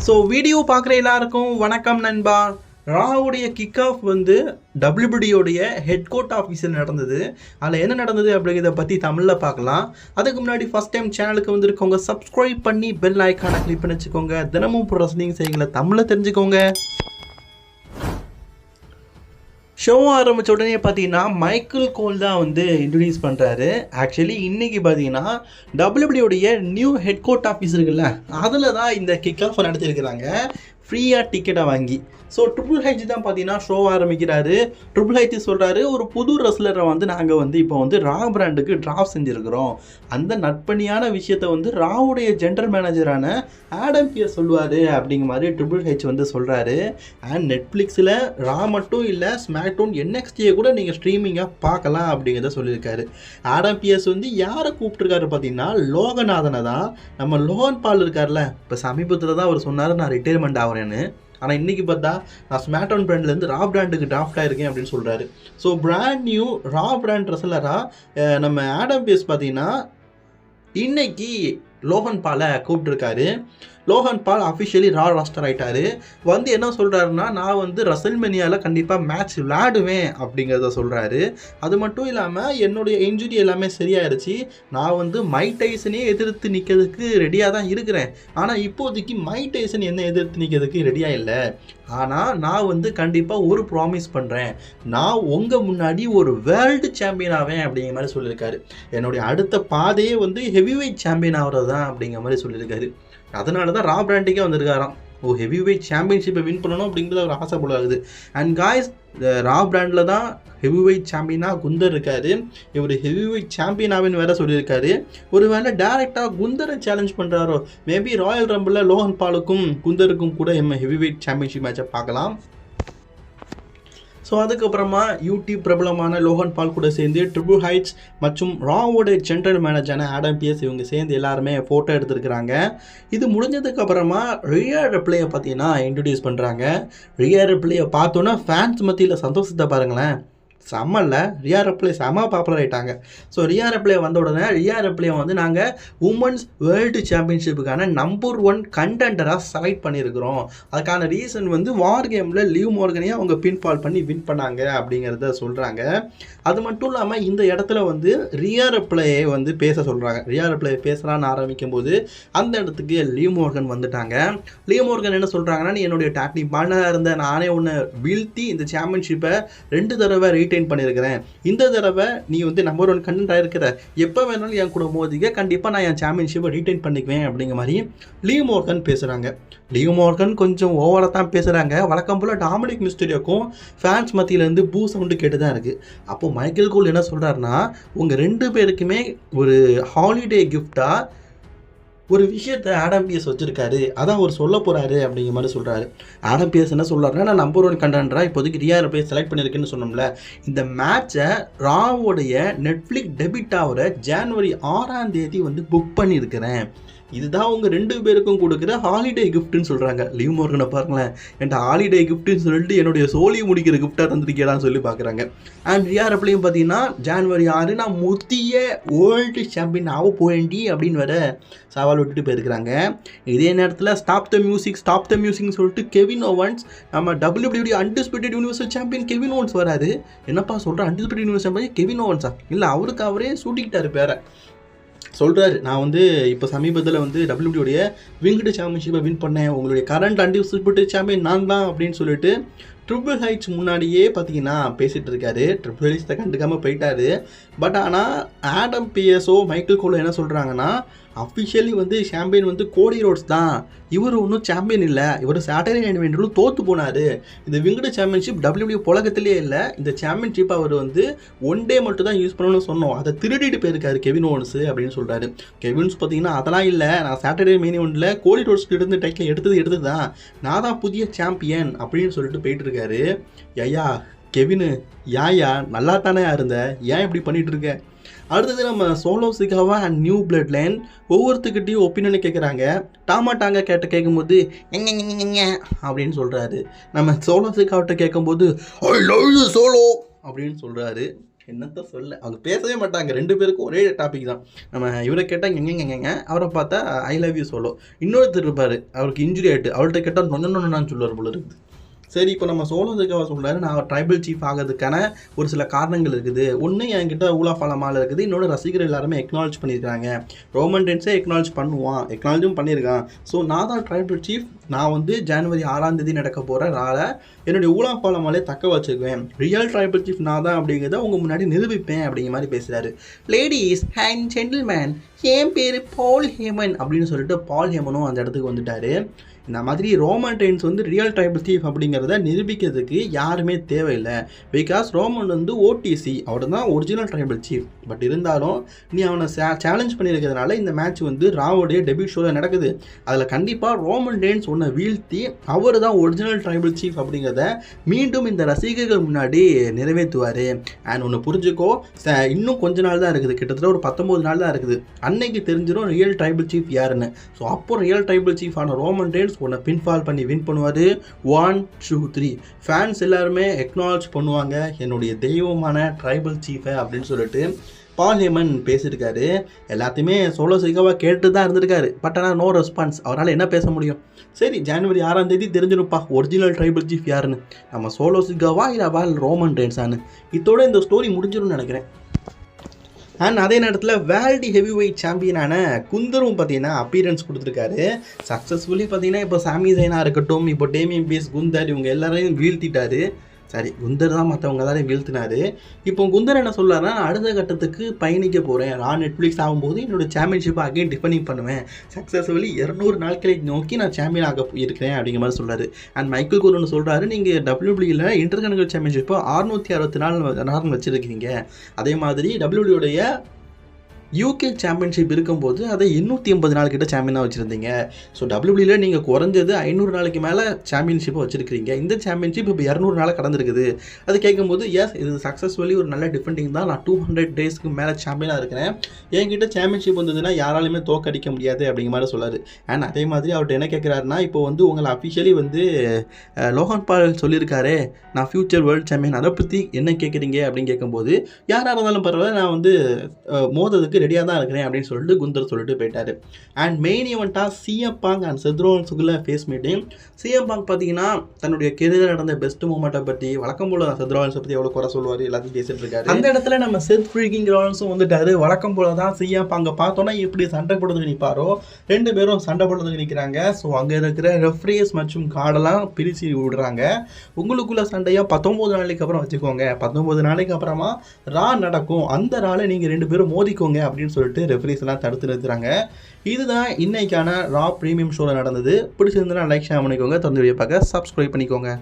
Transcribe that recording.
So video பார்க்குற எல்லாருக்கும் வணக்கம் நண்பா. ராவுடைய கிக் ஆஃப் வந்து டபிள்யூபிடியோடைய ஹெட் கோர்ட் ஆஃபீஸில் நடந்தது. அதில் என்ன நடந்தது அப்படிங்கிறத பற்றி தமிழில் பார்க்கலாம். அதுக்கு முன்னாடி ஃபஸ்ட் டைம் சேனலுக்கு வந்துருக்கவங்க சப்ஸ்கிரைப் பண்ணி பெல் ஐக்கானை கிளிக் பண்ணி வச்சுக்கோங்க. தினமும் போடுற ரெஸ்லிங் செய்திகளை தமிழில் தெரிஞ்சுக்கோங்க. ஷோ ஆரம்பித்த உடனே பார்த்தீங்கன்னா மைக்கேல் கோல் தான் வந்து இன்ட்ரடியூஸ் பண்ணுறாரு. ஆக்சுவலி இன்றைக்கி பார்த்தீங்கன்னா டபிள்யூபிடியோடைய நியூ ஹெட் கோர்ட் ஆஃபீஸ் இருக்குல்ல, அதில் தான் இந்த கிக் ஆஃப் நடத்திருக்கிறாங்க ஃப்ரீயாக டிக்கெட்டை வாங்கி. ஸோ ட்ரிபிள் ஹெச் தான் பார்த்தீங்கன்னா ஷோ ஆரம்பிக்கிறாரு. ட்ரிபிள் ஹெச் சொல்கிறாரு, ஒரு புது ரெஸ்லரை வந்து நாங்கள் வந்து இப்போ வந்து ரா பிராண்டுக்கு ட்ராப் செஞ்சுருக்கிறோம். அந்த நட்பணியான விஷயத்தை வந்து ராவுடைய ஜென்ரல் மேனேஜரான ஆடம் பியர்ஸ் சொல்லுவார் அப்படிங்கிற மாதிரி ட்ரிபிள் ஹெச் வந்து சொல்கிறாரு. அண்ட் நெட்ஃப்ளிக்ஸில் ரா மட்டும் இல்லை, ஸ்மாக்டவுன் NXT கூட நீங்கள் ஸ்ட்ரீமிங்காக பார்க்கலாம் அப்படிங்கிறத சொல்லியிருக்காரு. ஆடம் பியர்ஸ் வந்து யாரை கூப்பிட்டுருக்காரு பார்த்தீங்கன்னா லோகநாதனை தான். நம்ம லோகன் பால் இருக்கார்ல, இப்போ சமீபத்தில் தான் அவர் சொன்னார் நான் ரிட்டையர்மெண்ட் ஆகிறேன்னு. ஆனால் இன்றைக்கி பார்த்தா நான் ஸ்மாக்டவுன் பிராண்ட்லேருந்து ரா பிராண்டுக்கு டிராஃப்ட் ஆகிருக்கேன் அப்படின்னு சொல்கிறாரு. ஸோ பிராண்ட் நியூ ரா பிராண்ட் ரெஸ்லராக நம்ம ஆடம் பியர்ஸ் பார்த்தீங்கன்னா இன்னைக்கு லோகன் பாலை கூப்பிட்டுருக்காரு. லோகன் பால் அஃபிஷியலி ரா ராஸ்டர் ஆகிட்டார். வந்து என்ன சொல்கிறாருன்னா, நான் வந்து ரெசல்மேனியாவில் கண்டிப்பாக மேட்ச் விளையாடுவேன் அப்படிங்கிறத சொல்கிறாரு. அது மட்டும் இல்லாமல் என்னுடைய இன்ஜுரி எல்லாமே சரியாயிருச்சு, நான் வந்து மைக் டைசனே எதிர்த்து நிற்கிறதுக்கு ரெடியாக தான் இருக்கிறேன். ஆனால் இப்போதைக்கு மைக் டைசன் என்ன எதிர்த்து நிற்கிறதுக்கு ரெடியாக இல்லை. ஆனால் நான் வந்து கண்டிப்பாக ஒரு ப்ராமிஸ் பண்ணுறேன், நான் உங்கள் முன்னாடி ஒரு வேர்ல்டு சாம்பியன் ஆவேன் அப்படிங்கிற மாதிரி சொல்லியிருக்காரு. என்னுடைய அடுத்த பாதையே வந்து ஹெவி வெயிட் சாம்பியன் ஆகிறது தான் அப்படிங்கிற மாதிரி சொல்லியிருக்காரு. அதனால தான் ரா பிராண்டுக்கே வந்திருக்காராம். ஹெவி வெயிட் சாம்பியன்ஷிப்பை வின் பண்ணணும் அப்படிங்கிறது அவர் ஆசை போல ஆகுது. அண்ட் காய்ஸ், ரா பிராண்டில் தான் ஹெவி வெயிட் சாம்பியனாக குந்தர் இருக்கார். இவர் ஹெவி வெயிட் சாம்பியனாவின்னு வேறு சொல்லியிருக்காரு. ஒரு வேளை டேரெக்டாக குந்தரை சேலஞ்ச் பண்ணுறாரோ, மேபி ராயல் ரம்பிளில் லோகன் பாலுக்கும் குந்தருக்கும் கூட ஹெவி வெயிட் சாம்பியன்ஷிப் மேட்சை பார்க்கலாம். ஸோ அதுக்கப்புறமா யூடியூப் பிரபலமான லோகன் பால் கூட சேர்ந்து ட்ரிபிள் ஹைட்ஸ் மற்றும் ராவோட ஜென்ரல் மேனேஜரான ஆடம் பியர்ஸ் இவங்க சேர்ந்து எல்லாருமே ஃபோட்டோ எடுத்துருக்குறாங்க. இது முடிஞ்சதுக்கப்புறமா ரியா ரிப்ளையை பார்த்தீங்கன்னா இன்ட்ரடியூஸ் பண்ணுறாங்க. ரியா ரிப்ளையை பார்த்தோன்னா ஃபேன்ஸ் மத்தியில் சந்தோஷத்தை பாருங்களேன், செம்மல்ல. ரியா ரிப்ளே செம்ம பாப்புலர் ஆகிட்டாங்க. ஸோ ரியா ரிப்ளே வந்த உடனே ரியா ரிப்ளே வந்து நாங்கள் உமன்ஸ் வேர்ல்டு சாம்பியன்ஷிப்புக்கான நம்பர் 1 கண்டெண்டராக செலக்ட் பண்ணியிருக்கிறோம். அதுக்கான ரீசன் வந்து வார் கேமில் லிவ் மார்கனையும் அவங்க பின்ஃபால் பண்ணி வின் பண்ணாங்க அப்படிங்கிறத சொல்கிறாங்க. அது மட்டும் இல்லாமல் இந்த இடத்துல வந்து ரியா ரிப்ளேயை வந்து பேச சொல்கிறாங்க. ரியா ரிப்ளே பேசலான்னு ஆரம்பிக்கும் போது அந்த இடத்துக்கு லிவ் மார்கன் வந்துட்டாங்க. லிவ் மார்கன் என்ன சொல்கிறாங்கன்னா, நீ என்னுடைய டாக்டிக் பார்ட்னராக இருந்த நானே ஒன்று வீழ்த்தி இந்த சாம்பியன்ஷிப்பை 2 தடவை ரிட்டைன் பண்ணியிருக்கிறேன். இந்த தடவை நீ வந்து நம்பர் 1 கண்டென்ட்டாக இருக்கிற, எப்போ வேணாலும் என் கூட மோதிக்க, கண்டிப்பாக நான் என் சாம்பியன்ஷிப்பை ரிட்டைன் பண்ணிக்குவேன் அப்படிங்கிற மாதிரி லிவ் மார்கன் பேசுகிறாங்க. லிவ் மார்கன் கொஞ்சம் ஓவராக தான் பேசுகிறாங்க. வழக்கம் போல் டாமினிக் மிஸ்டீரியோக்கும் ஃபேன்ஸ் மத்தியிலேருந்து பூ சவுண்டு கேட்டு தான் இருக்குது. அப்போது மைக்கேல் கோல் என்ன சொல்கிறாருன்னா, உங்கள் 2 பேருக்குமே ஒரு ஹாலிடே கிஃப்டாக ஒரு விஷயத்தை ஆடம் பியர்ஸ் வச்சுருக்காரு, அதான் அவர் சொல்ல போகிறாரு அப்படிங்கிற மாதிரி சொல்கிறாரு. ஆடம் பியர்ஸ் என்ன சொல்கிறாருன்னா, நான் நம்பர் 1 கண்டெண்டராக இப்போதைக்கு ரியா ரிப்ளே செலக்ட் பண்ணியிருக்கேன்னு சொன்னோம்ல, இந்த மேட்சை ராவோடைய நெட்ஃப்ளிக்ஸ் டெபிட் ஆகிற ஜனவரி 6ஆம் தேதி வந்து புக் பண்ணியிருக்கிறேன். இதுதான் அவங்க 2 பேருக்கும் கொடுக்குற ஹாலிடே கிஃப்ட்டுன்னு சொல்கிறாங்க. லிவ் மார்கனை பாருங்களேன், என்கிட்ட ஹாலிடே கிஃப்ட்டுன்னு சொல்லிட்டு என்னுடைய சோழி முடிக்கிற கிஃப்டாக தந்துருக்கேடான்னு சொல்லி பார்க்குறாங்க. அண்ட் ரியா ரிப்ளேயும் பார்த்தீங்கன்னா ஜனவரி 6 நான் முத்திய வேர்ல்டு சாம்பியன் ஆக போவேண்டி அப்படின்னு வேற சவால் விட்டுட்டு போயிருக்கிறாங்க. இதே நேரத்தில் ஸ்டாப் த மியூசிக்னு சொல்லிட்டு கெவின் ஓவன்ஸ், நம்ம WWE undisputed universal champion Kevin Owens வராது. என்னப்பா சொல்கிறேன், அன்டிஸ்பியூட்டட் யூனிவர்சல் சாம்பியன் கெவின் ஓவன்ஸா? இல்லை, அவருக்கு அவரே சூட்டிக்கிட்டாரு பேரை. சொல்கிறாரு, நான் வந்து இப்போ சமீபத்தில் வந்து WWEடைய விங்டு சாம்பியன்ஷிப்பை வின் பண்ணேன், உங்களுடைய கரண்ட் அன்டிஸ்பியூட்டட் சாம்பியன் நான் தான் அப்படின்னு சொல்லிட்டு ட்ரிபிள் ஹைட்ஸ் முன்னாடியே பார்த்தீங்கன்னா பேசிகிட்டு இருக்காரு. ட்ரிபிள் ஹைட்ஸை கண்டுக்காமல் போயிட்டாரு. பட் ஆனால் ஆடம் பியர்ஸோ மைக்கேல் கோலோ என்ன சொல்கிறாங்கன்னா, அஃபிஷியலி வந்து சாம்பியன் வந்து கோடி ரோட்ஸ் தான், இவர் ஒன்றும் சாம்பியன் இல்லை, இவர் சாட்டர்டே நைட் இவென்ட்ல தோற்று போனார். இந்த விங்கடு சாம்பியன்ஷிப் WWE புலகத்திலே இல்லை, இந்த சாம்பியன்ஷிப் அவர் வந்து 1 டே மட்டும் தான் யூஸ் பண்ணணும்னு சொன்னோம், அதை திருடிட்டு போயிருக்காரு கெவின் ஓவன்ஸ் அப்படின்னு சொல்கிறாரு. கெவின்ஸ் பார்த்தீங்கன்னா அதெல்லாம் இல்லை, நான் சாட்டர்டே மெயின் இவென்ட்ல கோடி ரோட்ஸ்க்கு இருந்து டைட்டில் எடுத்தது தான், நான் தான் புதிய சாம்பியன் அப்படின்னு சொல்லிட்டு போயிட்டு இருக்காரு. ஐயா கெவினு, ஏயா நல்லா தானே இருந்த, ஏன் இப்படி பண்ணிட்டு இருக்க? அடுத்தது நம்ம Solo Sikoa and new bloodline ஒவ்வொருத்துக்கிட்டையும் ஒப்பீனியனை கேட்குறாங்க. டாங்க கேட்கும்போது அப்படின்னு சொல்கிறாரு. நம்ம சோலோ சிகாவிட்ட கேட்கும்போது ஐ லவ் யூ சோலோ அப்படின்னு சொல்கிறாரு. என்னத்த சொல்ல, அவங்க பேசவே மாட்டாங்க, 2 பேருக்கும் ஒரே டாபிக் தான். நம்ம இவரை கேட்டால் எங்கெங்க, அவரை பார்த்தா ஐ லவ் யூ சோலோ. இன்னொருத்தர் இருப்பார், அவருக்கு இன்ஜுரி ஆகிட்டு, அவர்கிட்ட கேட்டால் நொன்னு சொல்லுவார் போல இருக்குது. சரி, இப்போ நம்ம சோலோதுக்காக சொல்கிறாரு, நான் ட்ரைபல் சீஃப் ஆகிறதுக்கான ஒரு சில காரணங்கள் இருக்குது. ஒன்று, என்கிட்ட ஊலா ஃபாலமால் இருக்குது. இன்னொன்று, ரசிகர்கள் எல்லாருமே எக்னாலஜ் பண்ணியிருக்காங்க. ரோமன் ரெயின்ஸே எக்னாலஜ் எக்னாலஜும் பண்ணியிருக்கான். ஸோ நான் தான் ட்ரைபல் சீஃப். நான் வந்து ஜனவரி 6ஆம் தேதி நடக்க போகிற நாளை என்னுடைய ஊலா ஃபாலமாலே தக்க வச்சுக்குவேன். ரியல் ட்ரைபல் சீஃப் நான் தான் அப்படிங்கிறத உங்கள் முன்னாடி நிரூபிப்பேன் அப்படிங்கிற மாதிரி பேசுகிறாரு. லேடிஸ் அண்ட் ஜென்டில்மேன், என் பேர் பால் ஹேமன் அப்படின்னு சொல்லிட்டு பால் ஹேமனும் அந்த இடத்துக்கு வந்துட்டார். இந்த மாதிரி ரோமன் ரெயின்ஸ் வந்து ரியல் ட்ரைபல் சீஃப் அப்படிங்கிறத நிரூபிக்கிறதுக்கு யாருமே தேவையில்லை. பிகாஸ் ரோமன் வந்து ஓடிசி, அவர் தான் ஒரிஜினல் ட்ரைபல் சீஃப். பட் இருந்தாலும் நீ அவனை சேலஞ்ச் பண்ணியிருக்கிறதுனால இந்த மேட்ச் வந்து ராவோடைய டெபியூட் ஷோவில் நடக்குது. அதில் கண்டிப்பாக ரோமன் ரெயின்ஸ் ஒன்றை வீழ்த்தி அவர் தான் ஒரிஜினல் ட்ரைபல் சீஃப் அப்படிங்கிறத மீண்டும் இந்த ரசிகர்கள் முன்னாடி நிறைவேற்றுவார். அண்ட் ஒன்று புரிஞ்சுக்கோ, இன்னும் கொஞ்ச நாள் தான் இருக்குது, கிட்டத்தட்ட ஒரு 19 நாள் தான் இருக்குது. அன்னைக்கு தெரிஞ்சிடும் ரியல் ட்ரைபல் சீஃப் யாருன்னு. ஸோ அப்போ ரியல் ட்ரைபல் சீஃபான ரோமன் ரெயின்ஸ் உன்னை பின்ஃபால் பண்ணி வின் பண்ணுவார். 1 2 3 ஃபேன்ஸ் எல்லாருமே எக்னாலஜ் பண்ணுவாங்க என்னுடைய தெய்வமான ட்ரைபல் சீஃபை அப்படின்னு சொல்லிட்டு பால் ஹேமன் பேசியிருக்காரு. எல்லாத்தையுமே சோலோ சிகாவாக கேட்டு தான் இருந்திருக்காரு. பட் ஆனால் நோ ரெஸ்பான்ஸ். அவரால் என்ன பேச முடியும்? சரி, ஜனவரி 6ஆம் தேதி தெரிஞ்சிருப்பா ஒரிஜினல் ட்ரைபல் சீஃப் யாருன்னு. நம்ம சோலோ சிகாவா இல்லை ரோமன் ரெயின்ஸான்னு. இதோட இந்த ஸ்டோரி முடிஞ்சிடும்னு நினைக்கிறேன். அண்ட் அதே நேரத்தில் வேர்ல்டு ஹெவி வெயிட் சாம்பியனான குந்தரும் பார்த்தீங்கன்னா அப்பீரன்ஸ் கொடுத்துருக்காரு. சக்ஸஸ்ஃபுல்லி பார்த்தீங்கன்னா இப்போ சாமி ஜெயினா இருக்கட்டும், இப்போ டேமியன் பீஸ், குந்தர், இவங்க எல்லாரையும் வீழ்த்திட்டாரு. சரி, குந்தர் தான் மற்றவங்க எல்லாரையும் வீழ்த்தினாரு. இப்போ குந்தர் என்ன சொல்கிறாருன்னா, அடுத்த கட்டத்துக்கு பயணிக்க போகிறேன். நான் நெட்ஃப்ளிக்ஸ் ஆகும்போது என்னோட சாம்பியன்ஷிப்பை அகைன் டிஃபெண்டிங் பண்ணுவேன். சக்ஸஸ்ஃபுல்லி 200 நாட்களை நோக்கி நான் சாம்பியன் ஆக இருக்கிறேன் அப்படிங்கிற மாதிரி சொல்கிறாரு. அண்ட் மைக்கேல் கோர் ஒன்று சொல்கிறாரு, நீங்கள் WWEல இன்டர்கனெக்டல் சாம்பியன்ஷிப்பை 664 நாள் வச்சுருக்கீங்க. அதே மாதிரி WWEடைய UK சாம்பியன்ஷிப் இருக்கும்போது அதை 880 நாள் கிட்ட சாம்பியனாக வச்சுருந்தீங்க. ஸோ WWEல நீங்கள் குறைஞ்சது 500 நாளைக்கு மேலே சாம்பியன்ஷிப்பை வச்சுருக்கிறீங்க. இந்த சாம்பியன்ஷிப் இப்போ 200 நாளாக கடந்திருக்குது. அது கேட்கும்போது எஸ், இது சக்ஸஸ்ஃபுல்லி ஒரு நல்ல டிஃபெண்டிங் தான். நான் 200 டேஸ்க்கு மேலே சாம்பியனாக இருக்கிறேன். என்கிட்ட சாம்பியன்ஷிப் வந்ததுன்னா யாராலையுமே தோக்கடிக்க முடியாது அப்படிங்கிற மாதிரி சொல்லாரு. அண்ட் அதே மாதிரி அவர்கிட்ட என்ன கேட்குறாருன்னா, இப்போ வந்து உங்களை அஃபிஷியலி வந்து லோகன் பால் சொல்லியிருக்காரு, நான் ஃபியூச்சர் வேர்ல்டு சாம்பியன், அதை பற்றி என்ன கேட்குறீங்க அப்படின்னு கேட்கும்போது, யாராக இருந்தாலும் பரவாயில்ல, நான் வந்து மோததுக்கு ரெடியாக தான் இருக்கிறேன் அப்படின்னு சொல்லிட்டு குந்தர் சொல்லிட்டு போயிட்டாரு. அண்ட் மெயின் ஈவெண்ட்டாக CM Punk அண்ட் செத் ரோலன்ஸுக்குள்ள ஃபேஸ் மீட்டிங். CM Punk பார்த்தீங்கன்னா தன்னுடைய கெரியரில் நடந்த பெஸ்ட் மூமெண்ட்டை பற்றி வழக்கம் போல செத் ரோலன்ஸை பற்றி எவ்வளோ குறை சொல்லுவார் எல்லாத்தையும் பேசிட்டு இருக்காரு. அந்த இடத்துல நம்ம செத் ஃப்ரீக்கிங் ரோலன்ஸும் வந்துட்டாரு. வழக்கம் போல தான் CM Punk பார்த்தோன்னா எப்படி சண்டை போடுறதுக்கு நிற்பாரோ, 2 பேரும் சண்டை போடுறதுக்கு நிற்கிறாங்க. ஸோ அங்கே இருக்கிற ரெஃப்ரீஸ் மற்றும் கார்டெல்லாம் பிரித்து விடுறாங்க. உங்களுக்குள்ள சண்டையாக 19 நாளைக்கு அப்புறம் வச்சுக்கோங்க. 19 நாளைக்கு அப்புறமா ரா நடக்கும், அந்த ராலை நீங்கள் 2 பேரும் மோதிக்கோங்க அப்படின்னு சொல்லிட்டு ரெஃபரீஸ் எல்லாம் தடுத்து நிறுத்துறாங்க. இதுதான் இன்னைக்கான ரா பிரீமியம் ஷோவில் நடந்தது. பிடிச்சிருந்தா லைக் ஷேர் பண்ணிக்கோங்க. தொடர்ந்து வீடியோ பார்க்க சப்ஸ்கிரைப் பண்ணிக்கோங்க.